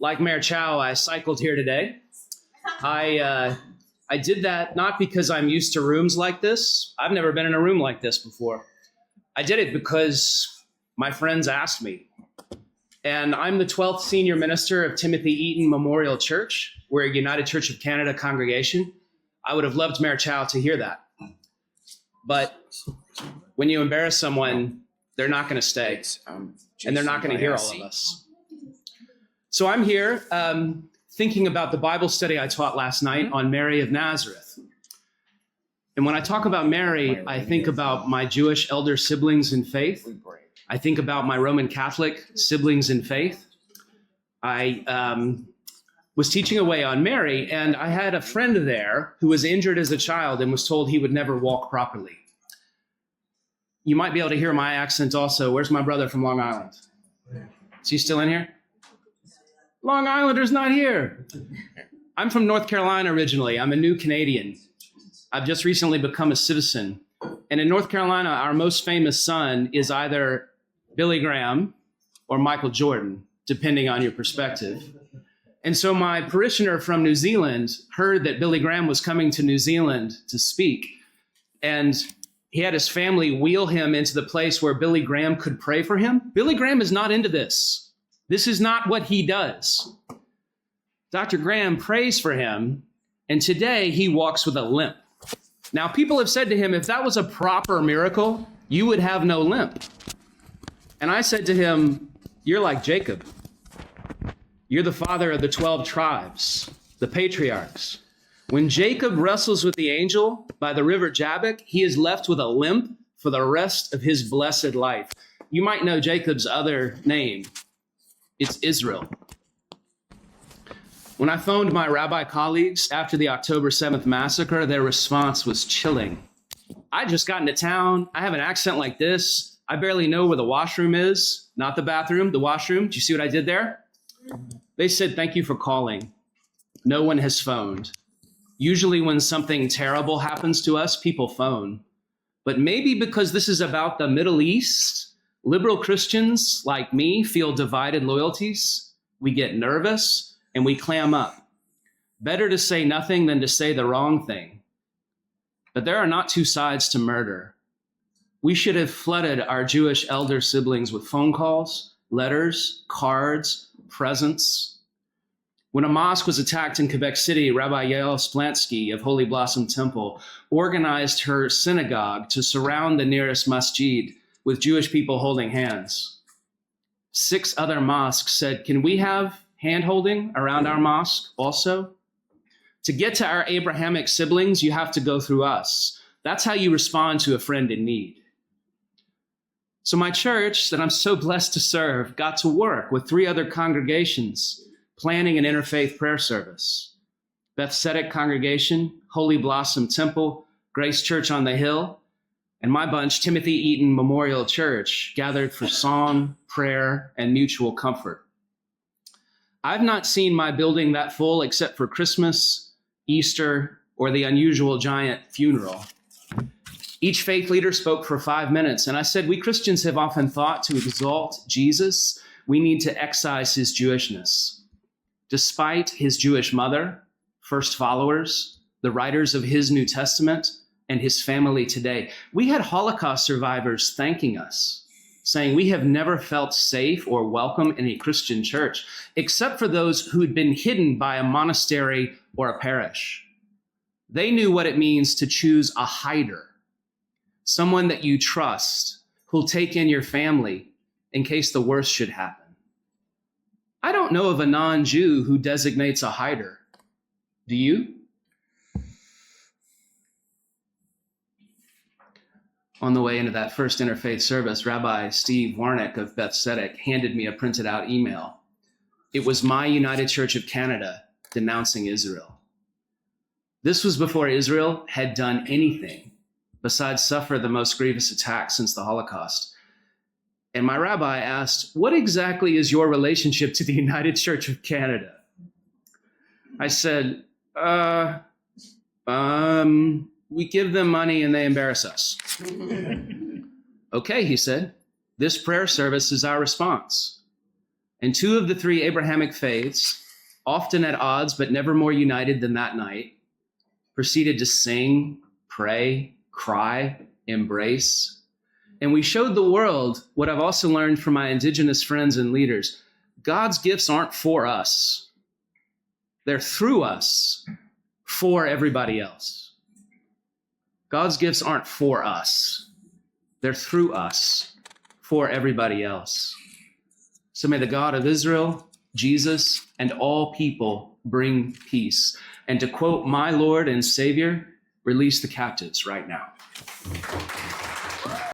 like Mayor Chow, I cycled here today. I did that not because I'm used to rooms like this. I've never been in a room like this before. I did it because my friends asked me. And I'm the 12th senior minister of Timothy Eaton Memorial Church. We're a United Church of Canada congregation. I would have loved Mayor Chow to hear that. But when you embarrass someone, they're not going to stay. And they're not going to hear all of us. So I'm here thinking about the Bible study I taught last night on Mary of Nazareth. And when I talk about Mary, I think about my Jewish elder siblings in faith. I think about my Roman Catholic siblings in faith. I was teaching away on Mary, and I had a friend there who was injured as a child and was told he would never walk properly. You might be able to hear my accent also. Where's my brother from Long Island? Is he still in here? Long Islander's not here. I'm from North Carolina originally. I'm a new Canadian. I've just recently become a citizen. And in North Carolina, our most famous son is either Billy Graham or Michael Jordan, depending on your perspective. And so my parishioner from New Zealand heard that Billy Graham was coming to New Zealand to speak. And he had his family wheel him into the place where Billy Graham could pray for him. Billy Graham is not into this. This is not what he does. Dr. Graham prays for him, and today he walks with a limp. Now, people have said to him, if that was a proper miracle, you would have no limp. And I said to him, you're like Jacob. You're the father of the 12 tribes, the patriarchs. When Jacob wrestles with the angel by the river Jabbok, he is left with a limp for the rest of his blessed life. You might know Jacob's other name. It's Israel. When I phoned my rabbi colleagues after the October 7th massacre, their response was chilling. I just got into town. I have an accent like this. I barely know where the washroom is. Not the bathroom, the washroom. Do you see what I did there? They said, thank you for calling. No one has phoned. Usually when something terrible happens to us, people phone. But maybe because this is about the Middle East, liberal Christians like me feel divided loyalties. We get nervous and we clam up. Better to say nothing than to say the wrong thing. But there are not two sides to murder. We should have flooded our Jewish elder siblings with phone calls, letters, cards, presents. When a mosque was attacked in Quebec City, Rabbi Yael Splansky of Holy Blossom Temple organized her synagogue to surround the nearest masjid with Jewish people holding hands. 6 other mosques said, can we have hand-holding around our mosque also? To get to our Abrahamic siblings, you have to go through us. That's how you respond to a friend in need. So my church that I'm so blessed to serve got to work with 3 other congregations planning an interfaith prayer service. Beth Tzedek Congregation, Holy Blossom Temple, Grace Church on the Hill, and my bunch, Timothy Eaton Memorial Church, gathered for song, prayer, and mutual comfort. I've not seen my building that full except for Christmas, Easter, or the unusual giant funeral. Each faith leader spoke for 5 minutes, and I said, we Christians have often thought to exalt Jesus, we need to excise his Jewishness. Despite his Jewish mother, first followers, the writers of his New Testament, and his family today, we had Holocaust survivors thanking us, saying we have never felt safe or welcome in a Christian church, except for those who had been hidden by a monastery or a parish. They knew what it means to choose a hider, someone that you trust, who'll take in your family in case the worst should happen. I don't know of a non-Jew who designates a hider. Do you? On the way into that first interfaith service, Rabbi Steve Warnick of Beth Tzedek handed me a printed out email. It was my United Church of Canada denouncing Israel. This was before Israel had done anything besides suffer the most grievous attack since the Holocaust. And my rabbi asked, what exactly is your relationship to the United Church of Canada? I said, we give them money and they embarrass us. Okay, he said, this prayer service is our response. And two of the three Abrahamic faiths, often at odds but never more united than that night, proceeded to sing, pray, cry, embrace. And we showed the world what I've also learned from my indigenous friends and leaders. God's gifts aren't for us. They're through us for everybody else. God's gifts aren't for us. They're through us for everybody else. So may the God of Israel, Jesus, and all people bring peace. And to quote my Lord and Savior, release the captives right now.